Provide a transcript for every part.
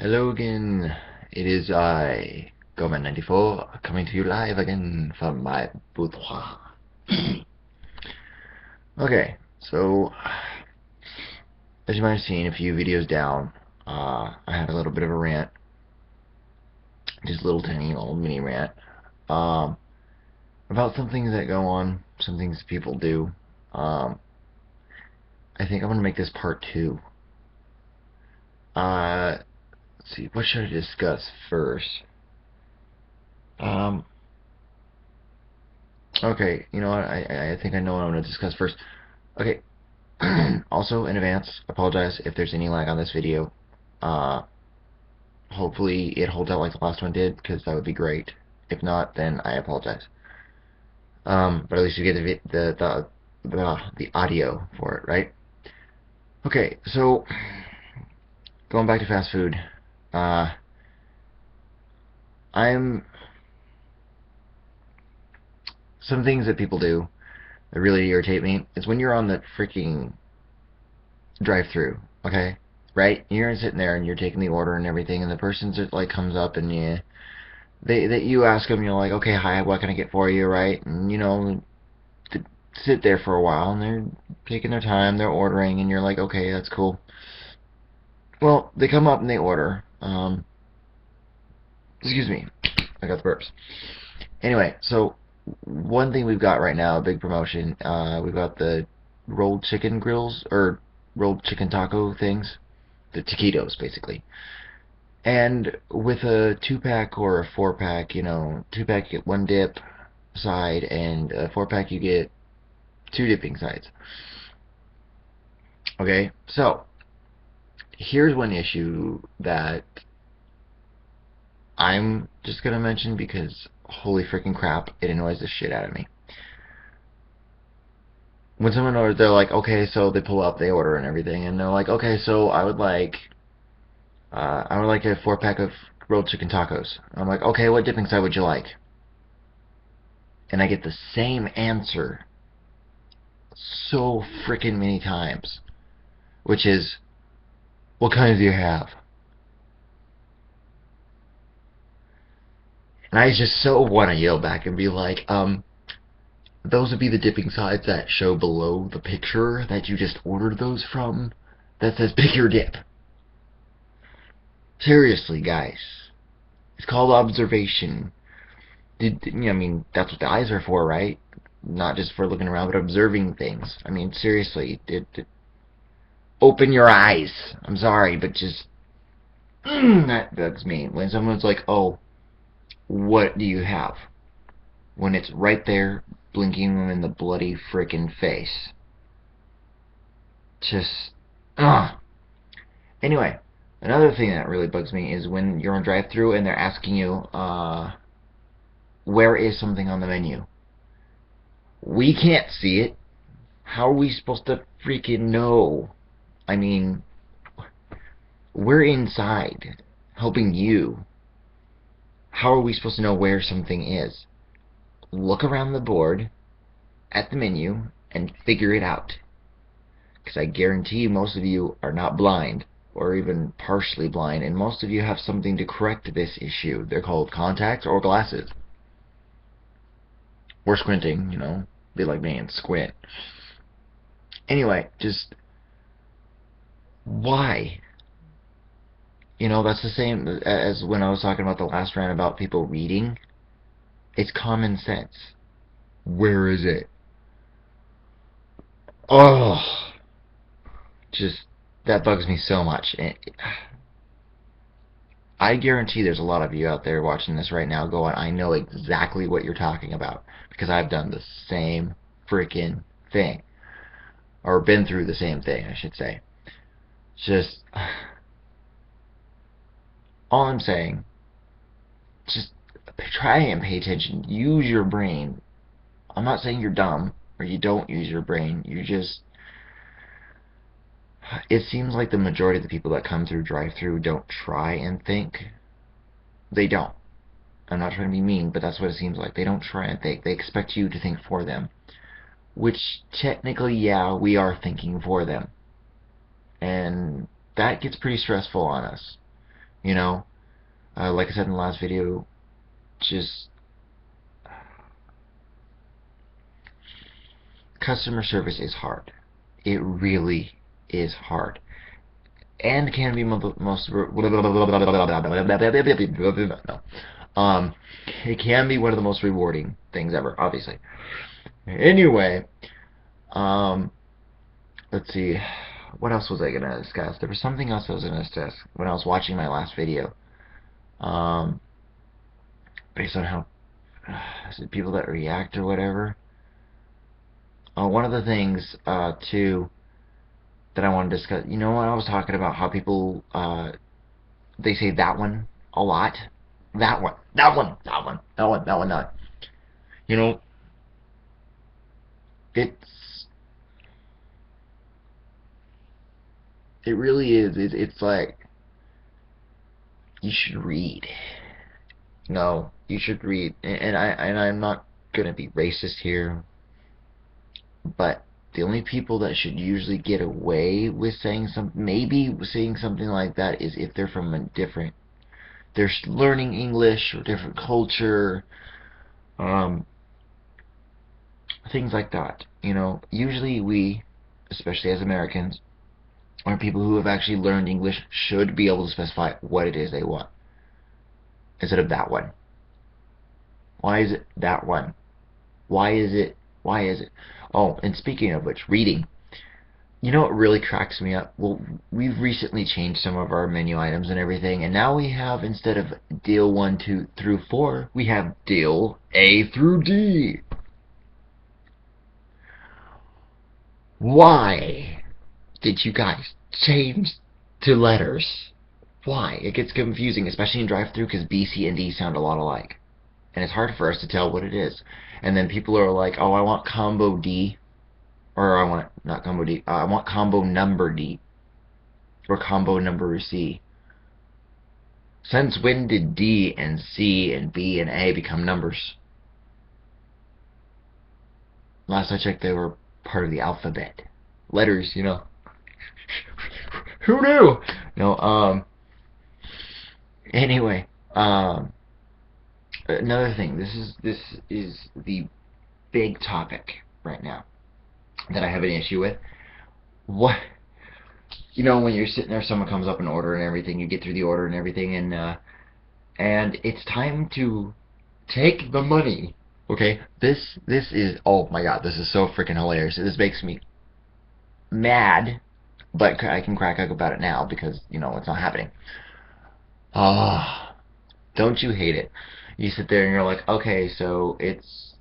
Hello again. It is I, Goman94, coming to you live again from my boudoir. Okay, so as you might have seen a few videos down, I had a little bit of a rant, just a little tiny old mini rant, um, about some things that go on, some things people do. Um, I think I'm gonna make this part two. Let's see, what should I discuss first? Um, okay, you know what? I think I know what I'm gonna discuss first. Okay. Also, in advance, apologize if there's any lag on this video. Uh, Hopefully it holds out like the last one did, because that would be great. If not, then I apologize. But at least you get the audio for it, right? Okay, so going back to fast food, uh, I'm some things that people do that really irritate me is when you're on the freaking drive-through, okay? Right? You're sitting there and you're taking the order and everything, and the person just like comes up and you ask them, you're like, okay, hi, what can I get for you, right? And sit there for a while, and they're taking their time, they're ordering, and you're like, okay, that's cool. Well, they come up and they order. Excuse me, I got the burps. Anyway, so one thing we've got right now, a big promotion. We've got the rolled chicken grills or rolled chicken taco things, the taquitos, basically. And with a 2-pack or a 4-pack, 2-pack you get one dip side, and a 4-pack you get 2 dipping sides. Okay, so here's one issue that I'm just gonna mention because holy freaking crap, it annoys the shit out of me. When someone orders, they're like, okay, so they pull up, they order and everything, and they're like, okay, so I would like a 4-pack of rolled chicken tacos. I'm like, okay, what dipping side would you like? And I get the same answer so freaking many times, which is, what kind do you have? And I just so want to yell back and be like, those would be the dipping sides that show below the picture that you just ordered those from, that says pick your dip. Seriously, guys. It's called observation. I mean, that's what the eyes are for, right? Not just for looking around, but observing things. I mean, seriously, open your eyes. I'm sorry, but just that bugs me when someone's like, "Oh, what do you have?" When it's right there, blinking them in the bloody frickin' face. Just, ugh. Anyway, another thing that really bugs me is when you're on drive-thru and they're asking you, where is something on the menu? We can't see it. How are we supposed to freaking know? I mean, we're inside helping you. How are we supposed to know where something is? Look around the board at the menu and figure it out. Because I guarantee you most of you are not blind, or even partially blind, and most of you have something to correct this issue. They're called contacts or glasses. Or squinting, be like me and squint. Anyway, just why? That's the same as when I was talking about the last rant about people reading. It's common sense. Where is it? Oh, just, that bugs me so much. I guarantee there's a lot of you out there watching this right now going, I know exactly what you're talking about, because I've done the same freaking thing. Or been through the same thing, I should say. Just, all I'm saying, just try and pay attention. Use your brain. I'm not saying you're dumb, or you don't use your brain. It seems like the majority of the people that come through drive-through don't try and think. They don't. I'm not trying to be mean, but that's what it seems like. They don't try and think. They expect you to think for them. Which, technically, yeah, we are thinking for them. And that gets pretty stressful on us. You know, like I said in the last video, just customer service is hard. It really is hard, and can be most no. It can be one of the most rewarding things ever, obviously. Anyway, um, let's see. What else was I gonna discuss? There was something else I was gonna discuss when I was watching my last video. Um, based on how people that react or whatever. One of the things too that I want to discuss. You know, when I was talking about how people they say that one a lot. That one, that one, that one, that one, that one, that one. You know, it's it really is. It's like you should read. No, you should read. And I'm not gonna be racist here, but the only people that should usually get away with saying maybe saying something like that, is if they're from a different, they're learning English or different culture, um, things like that. You know, usually we, especially as Americans, or people who have actually learned English, should be able to specify what it is they want instead of that one. Why is it that one? Why is it? Why is it? Oh, and speaking of which, reading. You know what really cracks me up? Well, we've recently changed some of our menu items and everything, and now we have, instead of deal 1, 2 through 4, we have deal A through D. Why did you guys change to letters? Why? It gets confusing, especially in drive-thru, because B, C, and D sound a lot alike. And it's hard for us to tell what it is. And then people are like, oh, I want combo D. Or I want, not combo D, I want combo number D. Or combo number C. Since when did D and C and B and A become numbers? Last I checked, they were part of the alphabet. Letters, you know. Who knew? No, anyway, another thing, this is the big topic right now that I have an issue with. What, you know, when you're sitting there, someone comes up and order and everything, you get through the order and everything, and it's time to take the money. Okay, this is, oh my god, this is so freaking hilarious. This makes me mad, but I can crack up about it now because, you know, it's not happening. Ah, don't you hate it? You sit there and you're like, okay, so it's,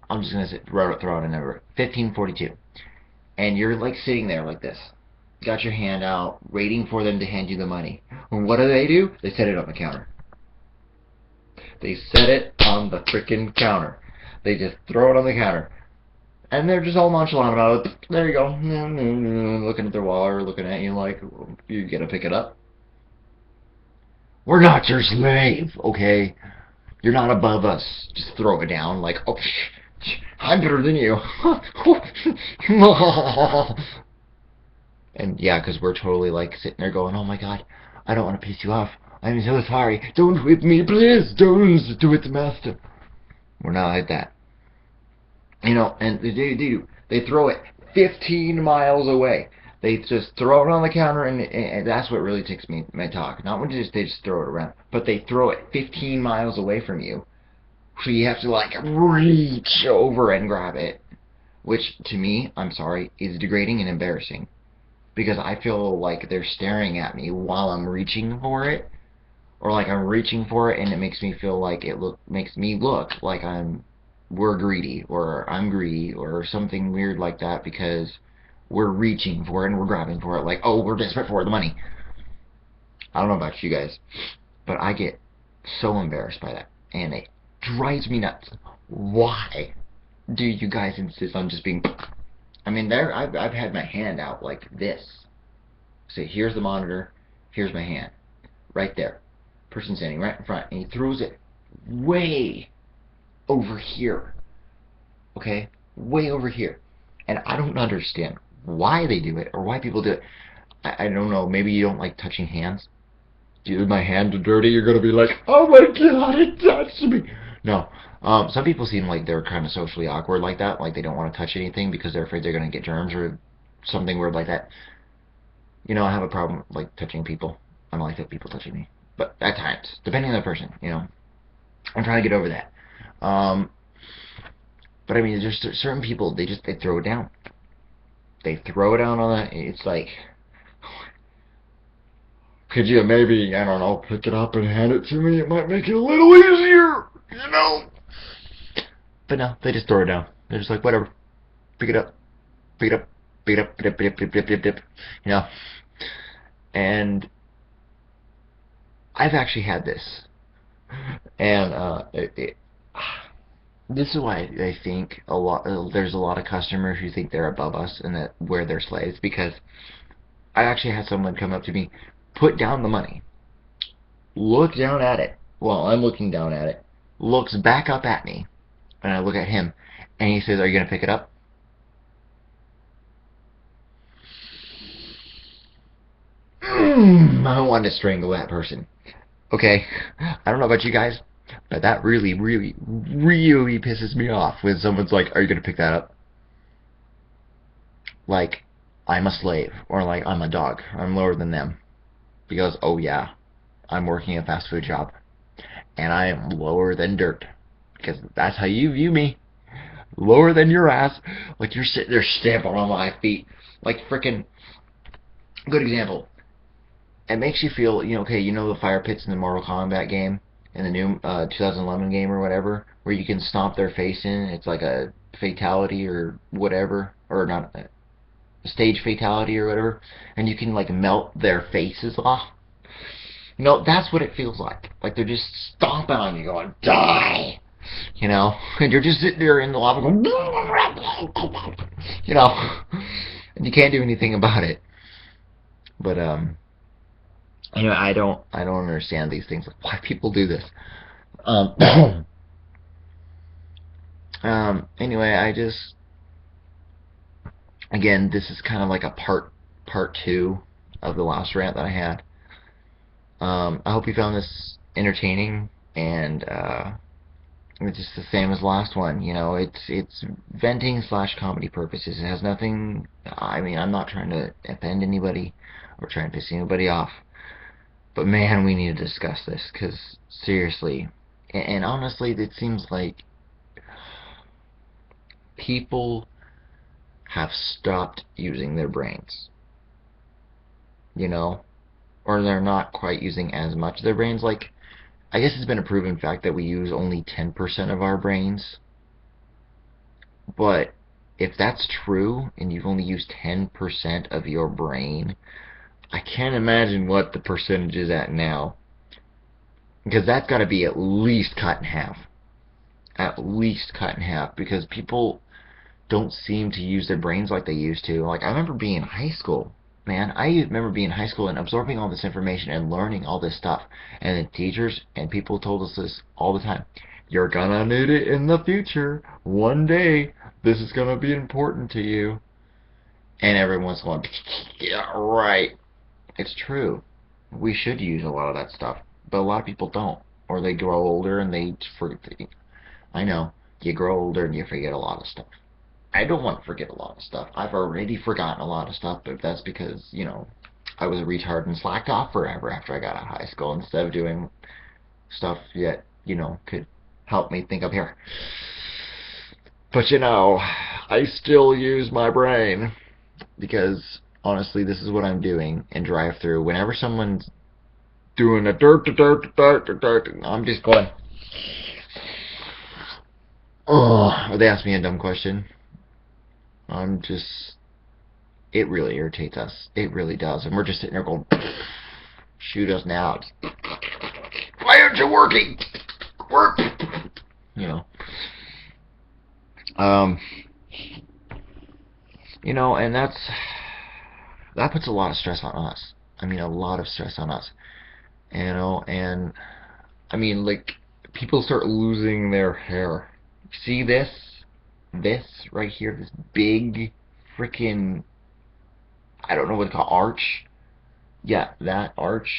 I'm just gonna throw out a number, 1542, and you're like sitting there like this, got your hand out, waiting for them to hand you the money. And what do? They set it on the counter. They set it on the freaking counter. They just throw it on the counter. And they're just all nonchalant about it. There you go. Looking at their wallet or looking at you like, you gotta pick it up. We're not your slave, okay? You're not above us. Just throw it down like, oh, I'm better than you. And yeah, because we're totally like sitting there going, oh my god, I don't want to piss you off. I'm so sorry. Don't whip me, please. Don't do it, master. We're not like that. You know, and they do. They throw it 15 miles away. They just throw it on the counter, and that's what really takes me my talk. Not when they just throw it around, but they throw it 15 miles away from you. So you have to like reach over and grab it, which to me, I'm sorry, is degrading and embarrassing. Because I feel like they're staring at me while I'm reaching for it, or like I'm reaching for it, and it makes me feel like makes me look like we're greedy, or I'm greedy, or something weird like that, because we're reaching for it and we're grabbing for it, like, oh, we're desperate for the money. I don't know about you guys, but I get so embarrassed by that, and it drives me nuts. Why do you guys insist on just being? I mean, I've had my hand out like this. Say, here's the monitor, here's my hand, right there. Person standing right in front, and he throws it way over here. Okay, way over here, and I don't understand why they do it or why people do it. I don't know. Maybe you don't like touching hands. my hands are dirty, you're gonna be like, oh my god, it touched me. No. Some people seem like they're kind of socially awkward like that, like they don't want to touch anything because they're afraid they're gonna get germs or something weird like that. I have a problem like touching people. I don't like that people touching me, but at times, depending on the person, I'm trying to get over that. Um, but I mean, there's certain people they throw it down. They throw it down on the. It's like, could you maybe, I don't know, pick it up and hand it to me? It might make it a little easier. But no, they just throw it down. They're just like, whatever, pick it up, pick it up, pick it up, pick it up, pick it up, pick it up, pick it up, you know. And I've actually had this, and this is why I think there's a lot of customers who think they're above us and that we're their slaves, because I actually had someone come up to me, put down the money, look down at it while I'm looking down at it, looks back up at me, and I look at him, and he says, "Are you gonna pick it up?" I wanted to strangle that person. Okay, I don't know about you guys, but that really, really, really pisses me off when someone's like, "Are you gonna pick that up?" Like I'm a slave, or like I'm a dog. I'm lower than them because, oh yeah, I'm working a fast food job and I am lower than dirt because that's how you view me. Lower than your ass. Like you're sitting there stamping on my feet. Like freaking. Good example. It makes you feel, okay, the fire pits in the Mortal Kombat game, in the new 2011 game or whatever, where you can stomp their face in. It's like a fatality or whatever, or not a stage fatality or whatever, and you can like melt their faces off. That's what it feels like. Like they're just stomping on you, going die. And you're just sitting there in the lava going, and you can't do anything about it. But I don't understand these things. Like, why people do this. Anyway, again, this is kind of like a part two of the last rant that I had. I hope you found this entertaining, and it's just the same as the last one. It's venting / comedy purposes. It has nothing. I mean, I'm not trying to offend anybody or trying to piss anybody off. But man, we need to discuss this, because seriously, and honestly, it seems like people have stopped using their brains. Or they're not quite using as much of their brains. Like, I guess it's been a proven fact that we use only 10% of our brains. But if that's true, and you've only used 10% of your brain, I can't imagine what the percentage is at now. Because that's got to be at least cut in half. At least cut in half. Because people don't seem to use their brains like they used to. Like, I remember being in high school. Man, I remember being in high school and absorbing all this information and learning all this stuff. And the teachers and people told us this all the time. You're gonna need it in the future. One day, this is gonna be important to you. And everyone's going, yeah, right. It's true. We should use a lot of that stuff. But a lot of people don't. Or they grow older and they forget. I know. You grow older and you forget a lot of stuff. I don't want to forget a lot of stuff. I've already forgotten a lot of stuff, but that's because, I was a retard and slacked off forever after I got out of high school instead of doing stuff that, could help me think up here. But, I still use my brain because, honestly, this is what I'm doing in drive-thru. Whenever someone's doing a dirt, I'm just going, oh, or they ask me a dumb question. It really irritates us. It really does. And we're just sitting there going, shoot us now. Why aren't you working? Work! And that puts a lot of stress on us. I mean, a lot of stress on us. And I mean, like, people start losing their hair. See this? This right here, this big freaking, I don't know what it's called, arch. Yeah, that arch.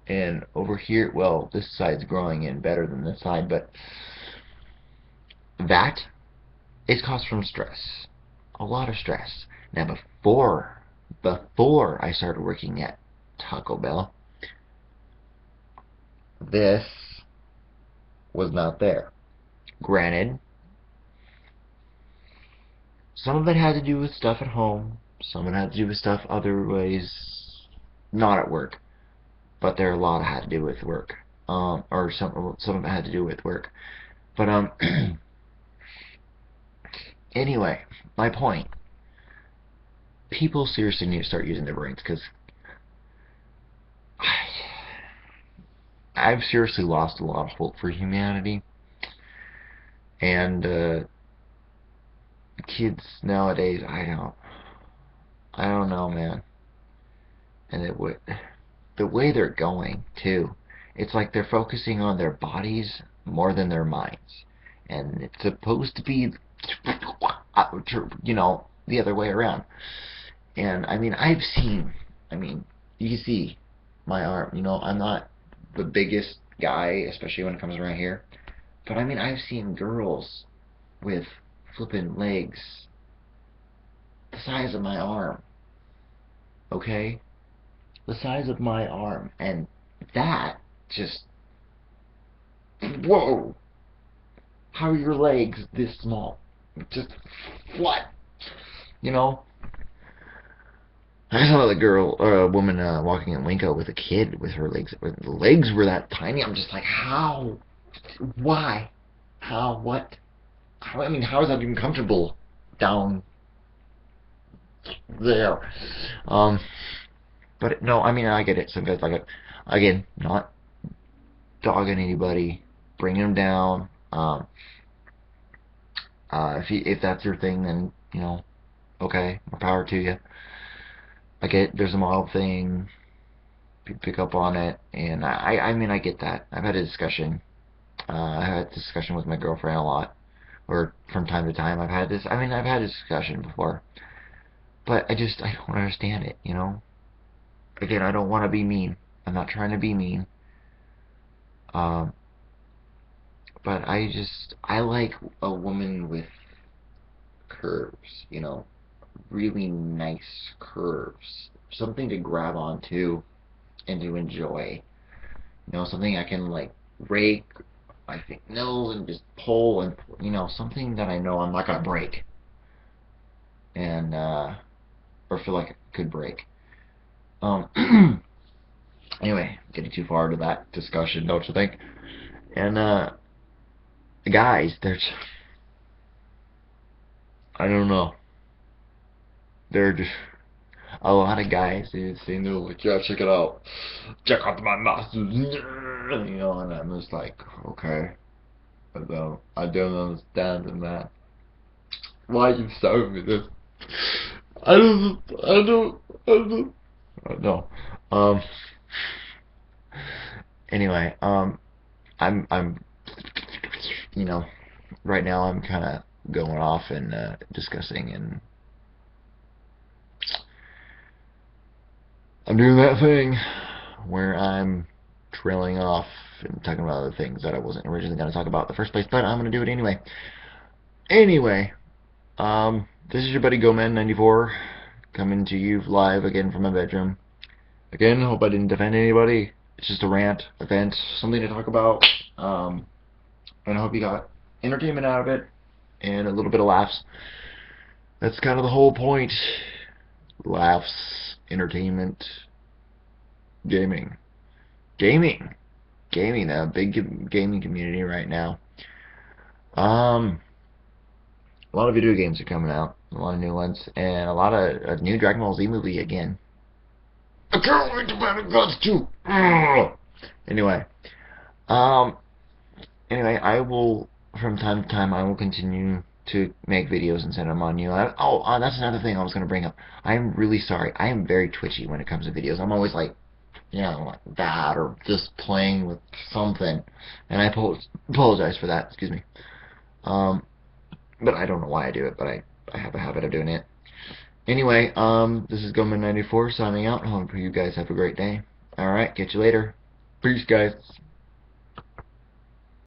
And over here, well, this side's growing in better than this side, but that is caused from stress. A lot of stress. Now, before I started working at Taco Bell, this was not there. Granted, some of it had to do with stuff at home, some of it had to do with stuff other ways, not at work, but there are a lot that had to do with work, or some of it had to do with work. But anyway, my point: people seriously need to start using their brains, because I've seriously lost a lot of hope for humanity, and kids nowadays, I don't know, man. And the way they're going too, it's like they're focusing on their bodies more than their minds, and it's supposed to be, the other way around. And I mean, you see my arm. I'm not the biggest guy, especially when it comes around here. But I mean, I've seen girls with flipping legs the size of my arm. Okay, the size of my arm, and that just, whoa! How are your legs this small? Just what? You know, I saw the girl or a woman walking in Winko with a kid with her legs. The legs were that tiny. I'm just like, how? Why? How? What? How? I mean, how is that even comfortable down there? But no, I mean, I get it. Some guys like it. Again, not dogging anybody, bringing them down. If that's your thing, then okay, more power to you. I get there's a model thing. Pick up on it, and I mean, I get that. I've had a discussion. I had a discussion with my girlfriend a lot, or from time to time. I've had a discussion before, but I don't understand it. Again, I don't want to be mean. I'm not trying to be mean. Um, but I like a woman with curves. Really nice curves, something to grab onto and to enjoy. Something I can like rake, I think, nose and just pull, and something that I know I'm not gonna break, and or feel like it could break. Anyway, getting too far into that discussion, don't you think? And guys, I don't know, they're just a lot of guys who say, no, like, yeah, check out my muscles, and I'm just like, okay, I don't understand in that. Why are you showing me this? I don't know. Anyway, I'm, you know, right now I'm kind of going off and discussing, and I'm doing that thing where I'm trailing off and talking about other things that I wasn't originally going to talk about in the first place, but I'm going to do it anyway. Anyway, this is your buddy GoMan94 coming to you live again from my bedroom. Again, hope I didn't offend anybody. It's just a rant, event, something to talk about. And I hope you got entertainment out of it and a little bit of laughs. That's kind of the whole point. Laughs, entertainment, gaming. Gaming, a big gaming community right now. A lot of video games are coming out, a lot of new ones, and a lot of a new Dragon Ball Z movie again. I can't wait to Battle Gods 2. Anyway, I will, from time to time, I will continue to make videos and send them on you. That's another thing I was going to bring up. I'm really sorry. I am very twitchy when it comes to videos. I'm always like, like that, or just playing with something. And I apologize for that. Excuse me. But I don't know why I do it, but I have a habit of doing it. Anyway, this is GoMan94 signing out. I hope you guys have a great day. Alright, catch you later. Peace, guys.